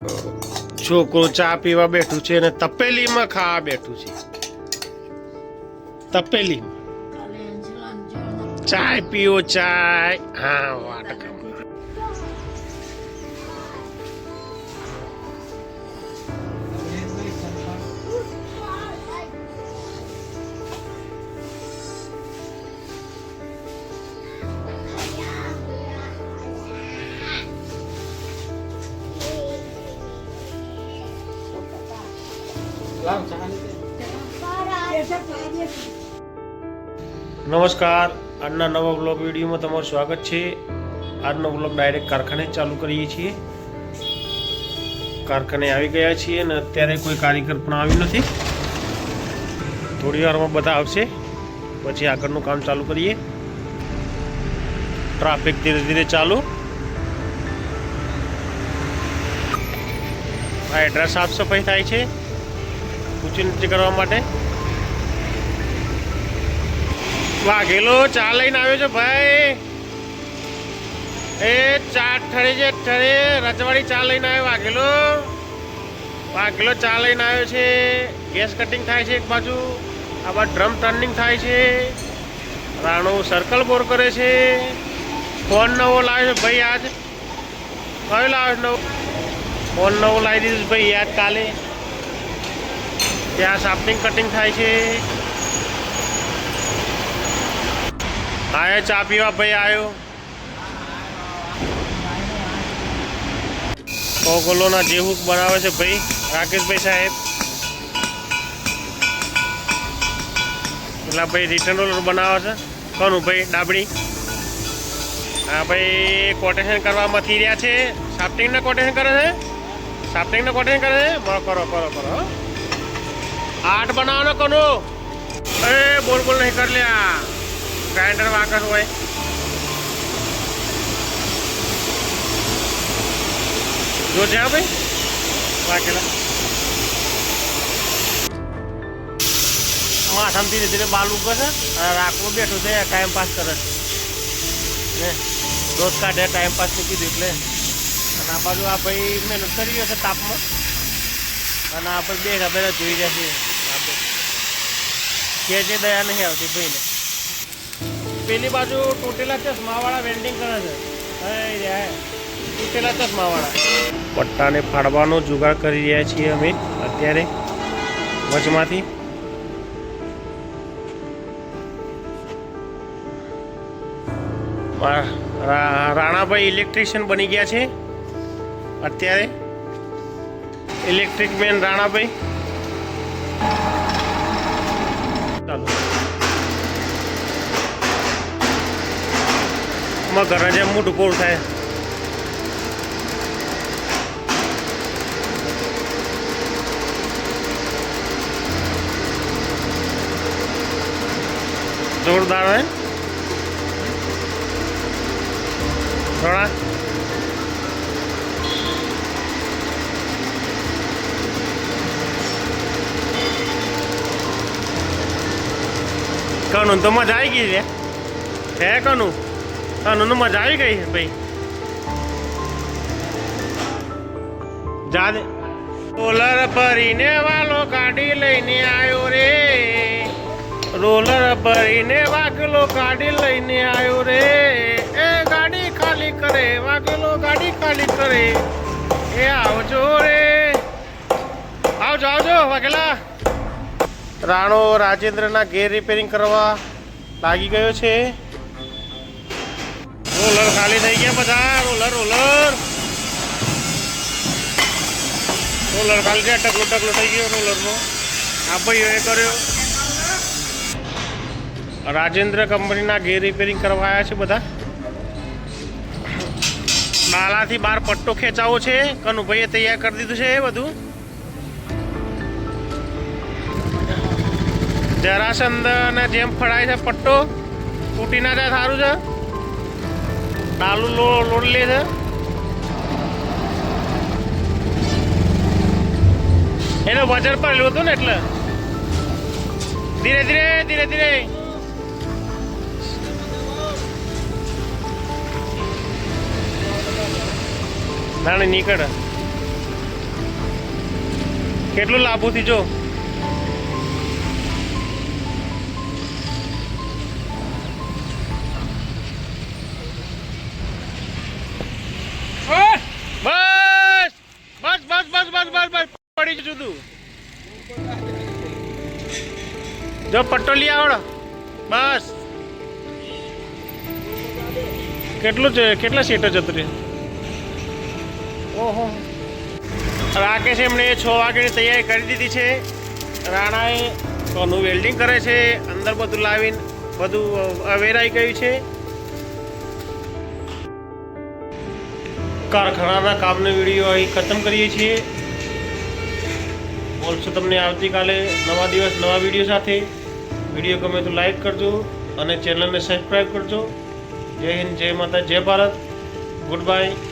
છોકરો ચા પીવા બેઠું છે અને તપેલીમાં ખાવા બેઠું છે. તપેલીમાં ચાય પીઓ ચાય. હા વાટકા નમસ્કાર. આજના નવા બ્લોગ વિડીયોમાં તમારું સ્વાગત છે. આજનો બ્લોગ ડાયરેક્ટ કારખાને ચાલુ કરીએ છીએ. કારખાને આવી ગયા છીએ અને અત્યારે કોઈ કારીગર પણ આવ્યું નથી. થોડી વારમાં બધા આવશે પછી આગળનું કામ ચાલુ કરીએ. ટ્રાફિક ધીરે ધીરે ચાલુ. આ એડ્રેસ સાફ સફાઈ થાય છે ઊંચી નીચી કરવા માટે. વાઘેલો ચા લઈને આવ્યો છે ભાઈ. એ ચા ઠરે છે ઠરે રજવાડી ચા લઈને આવ્યો વાઘેલો. વાઘેલો ચા લઈને આવ્યો છે. ગેસ કટિંગ થાય છે એક બાજુ, આ બાજુ ડ્રમ ટર્નિંગ થાય છે. રાણો સર્કલ બોર કરે છે. ફોન નવો લાવ્યો છે ભાઈ આજ. કયો લાવ્યો નવો ફોન? નવો લાવી દીધું ભાઈ યાદ કાલે. ત્યાં શાર્પનિંગ કટિંગ થાય છે. આયો ચા પીવા ભાઈ આવ્યો. ઓગોલોના જેવું બનાવે છે ભાઈ રાકેશભાઈ સાહેબ. પેલા ભાઈ રિટર્ન રોલર બનાવે છે. કોનું ભાઈ? ડાબડી. હા ભાઈ કોટેશન કરવા મથી રહ્યા છે. શાફ્ટિંગના કોટેશન કરે છે. શાફ્ટિંગના કોટેશન કરે છે. કરો કરો કરો. આઠ બનાવવાનો કોનું? એ બોલ બોલ નહીં કર લ્યા. ગ્રાઇન્ડર વાકસ હોય. જો છે ભાઈ વાકેલા માથામાં ધીરે ધીરે બાલ ઉગે છે. રાખવું બેઠું છે ટાઈમ પાસ કરે ને રોજ કાઢે ટાઈમ પાસ મૂકી દીધું એટલે. અને આ બાજુ આ ભાઈ મહેનત કરી રહ્યો છે તાપમાં. અને આપણે બે બધા જોઈ રહ્યા છીએ. કે જે દયા નહીં આવતી ભાઈને. પેલી બાજુ તૂટેલા ચશ્માવાળા વેલ્ડિંગ કરે છે. તૂટેલા ચશ્માવાળા પટ્ટાને ફાડવાનો જુગાડ કરી રહ્યા છીએ અમે અત્યારે વચમાંથી. રાણાભાઈ ઇલેક્ટ્રિશિયન બની ગયા છે અત્યારે. Electric man Ranabhai. ચાલો ઘરના જેમ મોટું પૂરું થાય. જોરદાર હે થોડા. કનું તો મજા આવી ગઈ રે. હે કનું તને મજા આવી ગઈ ભાઈ. જા દે. રોલર ભરીને વાલો ગાડી લઈને આવ્યો રે. રોલર ભરીને વાગેલો ગાડી લઈને આવ્યો રે. એ ગાડી ખાલી કરે વાગેલો ગાડી ખાલી કરે. એ આવજો રે. આવજો આવજો વાઘેલા. રાણો રાજેન્દ્રના ગેર રિપેરિંગ કરવા લાગી ગયો છે. રોલર ખાલી થઈ ગયા બધા. રોલર રોલર રોલર ખાલી ગયા. ટકલો ટકલો થઈ ગયો રોલરનો. આ ભાઈઓએ કર્યો. રાજેન્દ્ર કંપનીના ગેર રિપેરિંગ કરવા આવ્યા છે બધા. ડાલાથી બહાર પટ્ટો ખેંચાવો છે. કનુભાઈએ તૈયાર કરી દીધું છે બધું. જરાસંદને જેમ ફળાય છે પટ્ટો તૂટી ના જાય સારું છે. ડાલું લોડ લે છે. એનો વજન પડેલું હતું ને એટલે ધીરે ધીરે ધીરે ધીરે. નાની નીકળે કેટલું લાંબુથી જો બસ બસ બસ બસ બસ બસ બસ પડી જશું તું જો પટ્ટો લઈ આવડો બસ કેટલું છે કેટલા સીટો જતું રહે ઓહો રાકેશ એમણે 6 વાગ્યાની તૈયારી કરી દીધી છે રાણાએ કોનું વેલ્ડિંગ કરે છે અંદર બધું લાવીને બધું વેરાઈ ગયું છે કારખાનાના કામનો વિડીયો અહીં ખતમ કરીએ છીએ મળશું તમને આવતીકાલે નવા દિવસ નવા વિડીયો સાથે વિડીયો ગમે તો લાઈક કરજો અને ચેનલને સબસ્ક્રાઈબ કરજો જય હિન્દ જય માતા જય ભારત ગુડ બાય